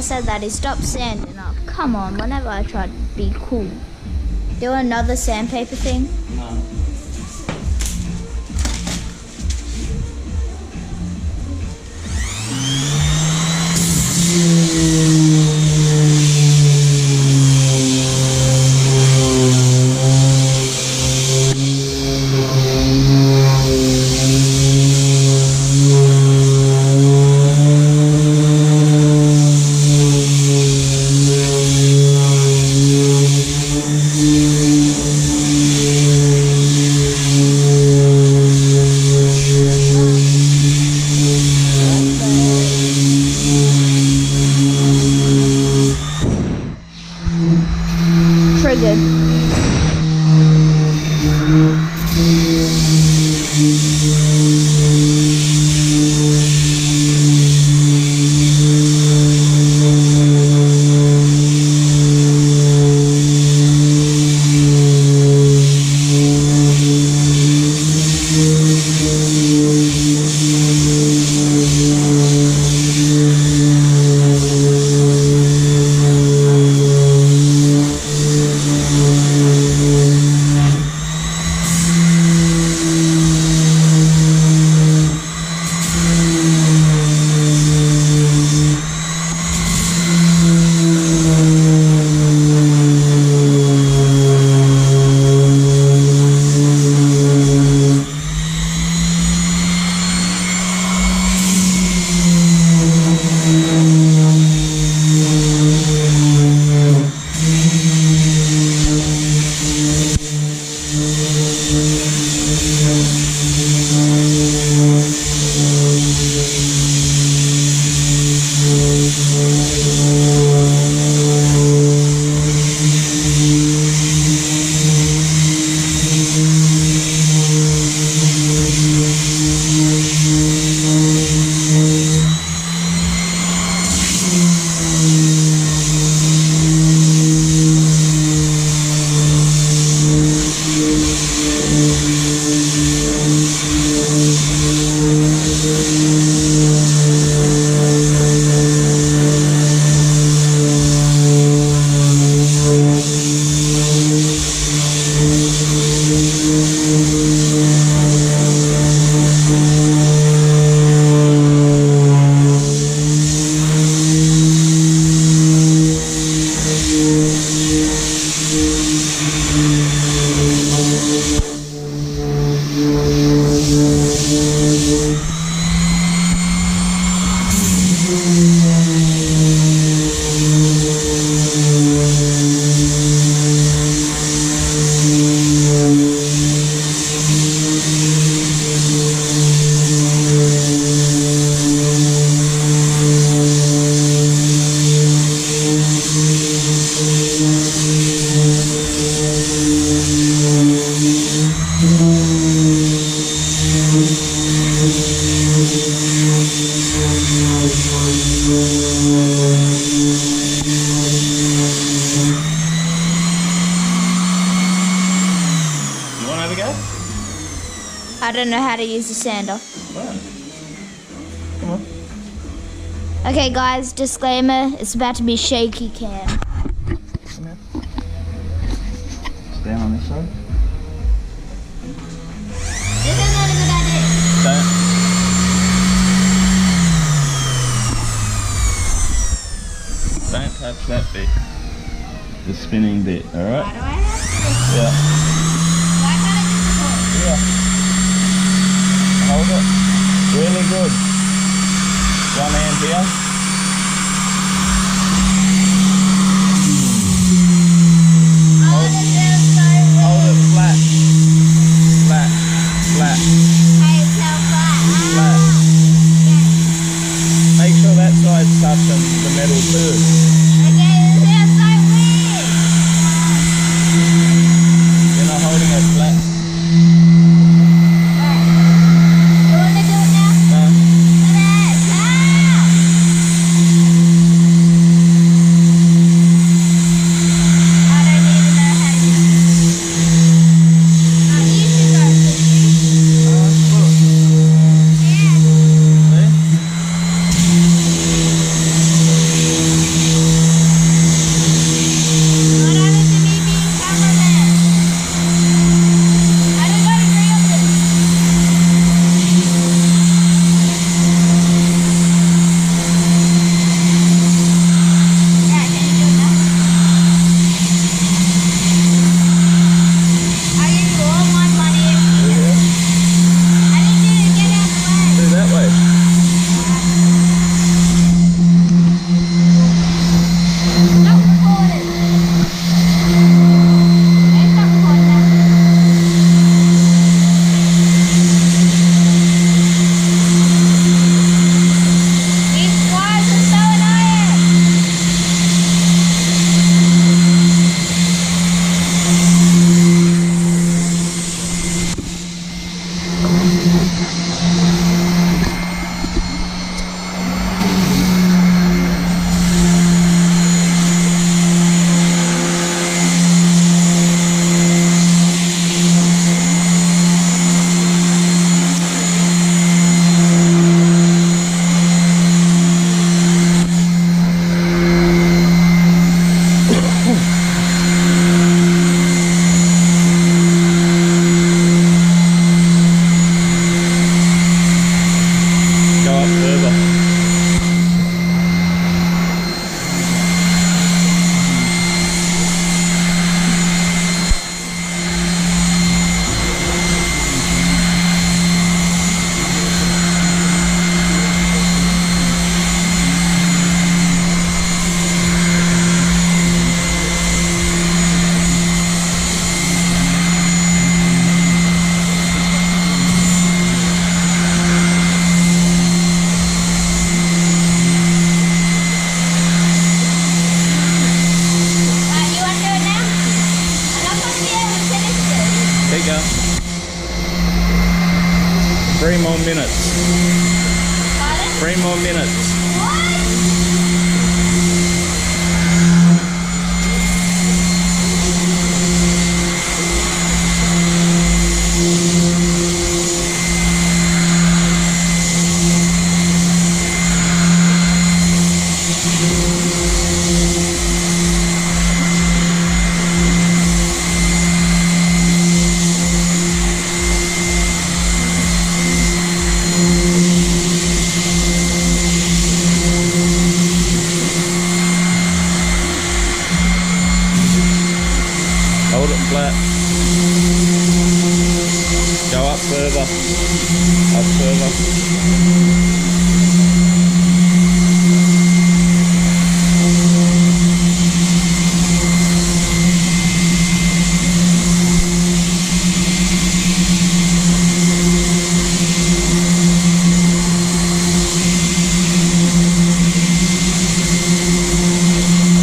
said that he stopped sanding up. Come on, whenever I try to be cool. Do another sandpaper thing? No. I don't know how to use the sander. Right. Come on. Okay guys, disclaimer, it's about to be shaky cam. Come here. Stand on this side. This is not a good idea. Don't touch that bit. The spinning bit, alright? Why do I have to? Yeah. Why can't I just record? Yeah. Hold it. Really good. One hand here. Oh, this feels so Hold weird. it flat. Flat. Flat. Hey, it's so flat. Flat. Make sure that side's touching the metal too. Okay, this feels so weird. You're not holding it flat. You want to do it now? No. Look at that. minutes. Pardon? 3 more minutes. What? Hold it flat. Go up further. Up further.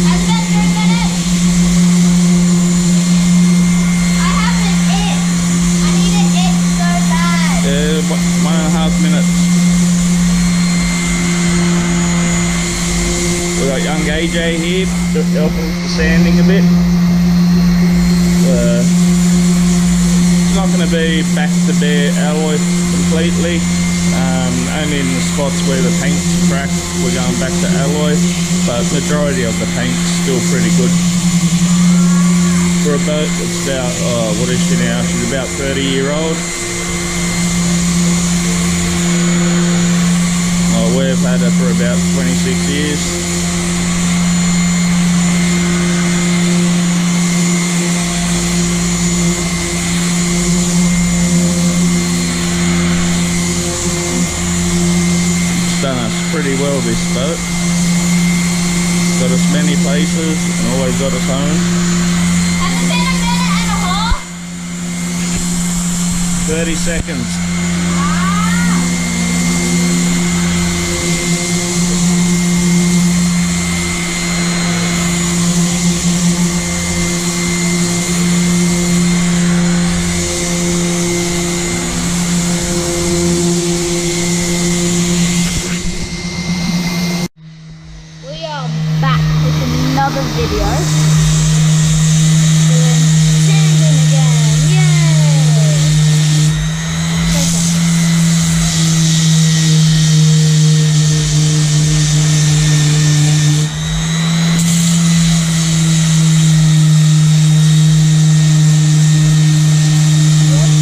Has been 3 minutes. I have an it. I need an it so bad. 1.5 minutes. We got young AJ here helping with the sanding a bit. It's not going to be back to bare alloy completely. Only in the spots where the paint's cracked, we're going back to alloy. But majority of the paint's still pretty good. For a boat that's about, what is she now? She's about 30-year-old. We've had her for about 26 years. It's done us pretty well, this boat. Got us many places and always got us home. Has it been a minute and a half? 30 seconds. We are back with another video. Doing sanding again. Yay! Get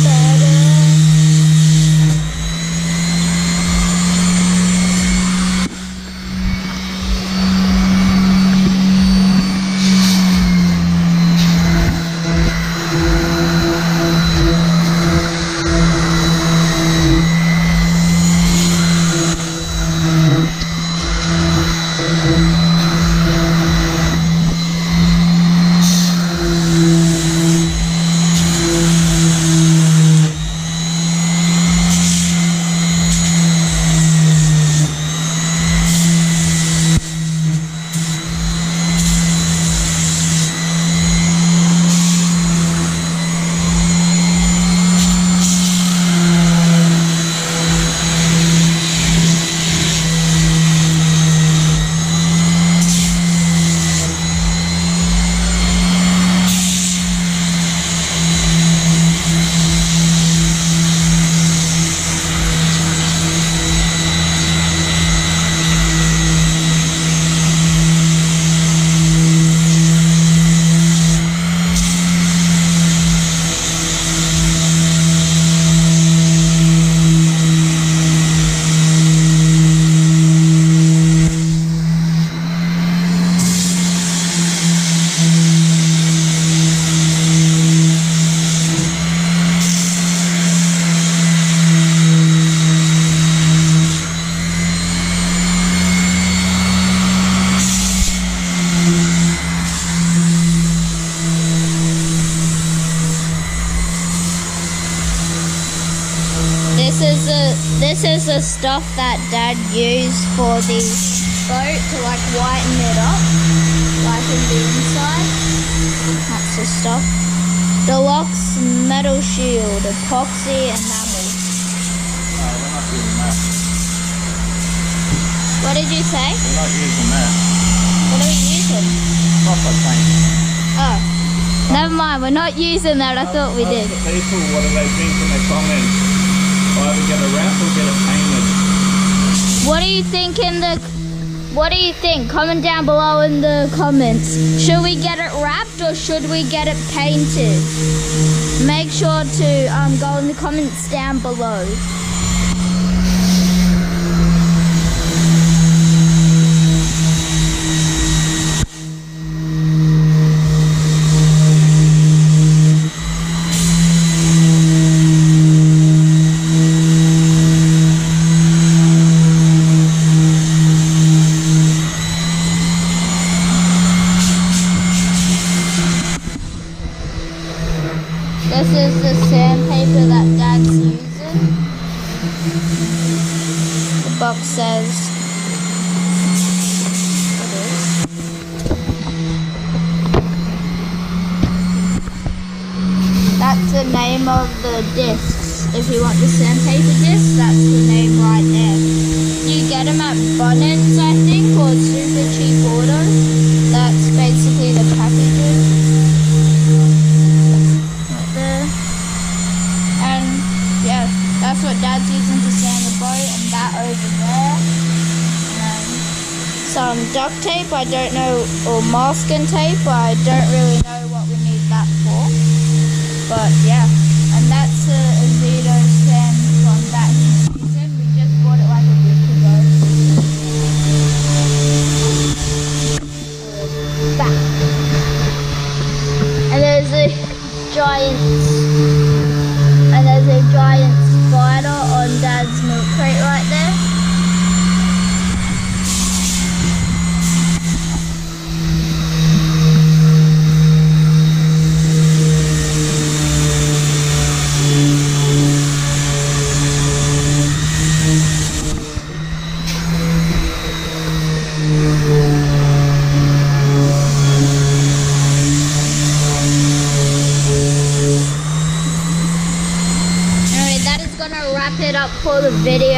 better. This is the stuff that Dad used for the boat to like whiten it up, like in the inside. That's the stuff. Deluxe metal shield, epoxy enamel. What did you say? We're not using that. What are we using? Copper paint. Oh. Never mind, we're not using that. I thought we did. Ask the people, what do they think in the comments? Either get a wrap or get it painted. What do you think what do you think? Comment down below in the comments. Should we get it wrapped or should we get it painted? Make sure to go in the comments down below. This is the sandpaper that Dad's using. The box says what is. That's the name of the discs. If you want the sandpaper discs, that's the name right there. You get them at Bunnings, I think, or Super Cheap Auto. That's basically the packaging. That's what Dad's using to sand the boat, and that over there. And some duct tape, I don't know, or masking tape, I don't really know what we need that for. But yeah, and that's a Zito sand from that he's using. We just bought it like a week ago. Back. And there's a giant spider on Dad's milk crate right there. It up for the video.